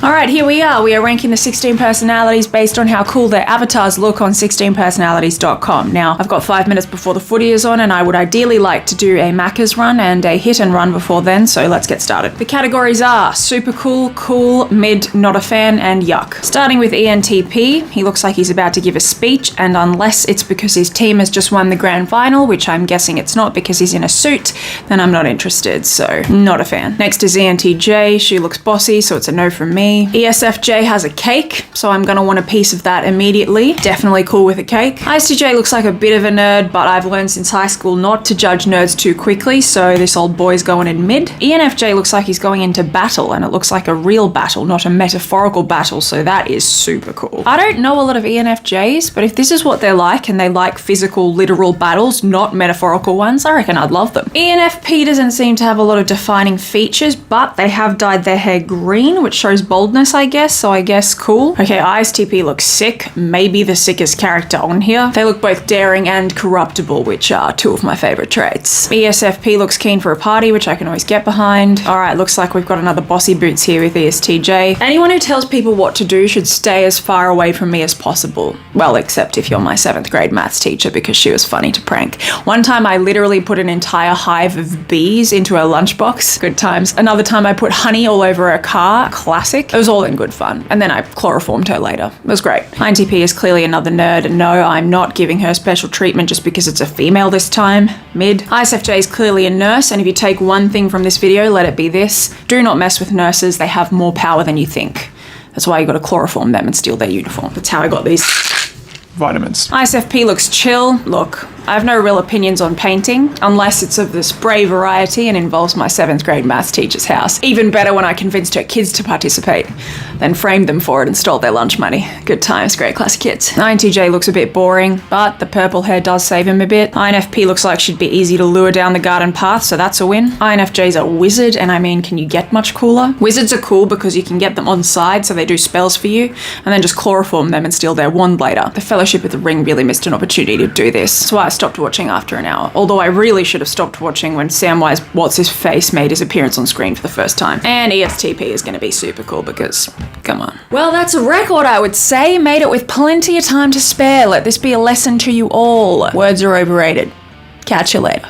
Alright, here we are. We are ranking the 16 personalities based on how cool their avatars look on 16personalities.com. Now, I've got 5 minutes before the footy is on, and I would ideally like to do a Macca's run and a hit and run before then, so let's get started. The categories are super cool, cool, mid, not a fan, and yuck. Starting with ENTP, he looks like he's about to give a speech, and unless it's because his team has just won the grand final, which I'm guessing it's not because he's in a suit, then I'm not interested, so not a fan. Next is ENTJ. She looks bossy, so it's a no from me. ESFJ has a cake, so I'm gonna want a piece of that immediately. Definitely cool with a cake. ISTJ looks like a bit of a nerd, but I've learned since high school not to judge nerds too quickly, so this old boy's going in mid. ENFJ looks like he's going into battle, and it looks like a real battle, not a metaphorical battle, so that is super cool. I don't know a lot of ENFJs, but if this is what they're like, and they like physical, literal battles, not metaphorical ones, I reckon I'd love them. ENFP doesn't seem to have a lot of defining features, but they have dyed their hair green, which shows boldness, I guess, so I guess cool. Okay, ISTP looks sick, maybe the sickest character on here. They look both daring and corruptible, which are two of my favorite traits. ESFP looks keen for a party, which I can always get behind. Alright, looks like we've got another bossy boots here with ESTJ. Anyone who tells people what to do should stay as far away from me as possible. Well, except if you're my 7th grade maths teacher, because she was funny to prank. One time I literally put an entire hive of bees into her lunchbox. Good times. Another time I put honey all over her car. Classic. It was all in good fun. And then I chloroformed her later. It was great. INTP is clearly another nerd, and no, I'm not giving her special treatment just because it's a female this time. Mid. ISFJ is clearly a nurse, and if you take one thing from this video, let it be this. Do not mess with nurses. They have more power than you think. That's why you gotta chloroform them and steal their uniform. That's how I got these vitamins. ISFP looks chill. Look, I have no real opinions on painting, unless it's of the spray variety and involves my 7th grade maths teacher's house. Even better when I convinced her kids to participate, then framed them for it and stole their lunch money. Good times, great class kids. INTJ looks a bit boring, but the purple hair does save him a bit. INFP looks like she'd be easy to lure down the garden path, so that's a win. INFJ's a wizard, and I mean, can you get much cooler? Wizards are cool because you can get them on side, so they do spells for you, and then just chloroform them and steal their wand later. The Fellowship of the Ring really missed an opportunity to do this. That's why I stopped watching after an hour. Although I really should have stopped watching when Samwise What's-His-Face made his appearance on screen for the first time. And ESTP is going to be super cool because, come on. Well, that's a record, I would say. Made it with plenty of time to spare. Let this be a lesson to you all. Words are overrated. Catch you later.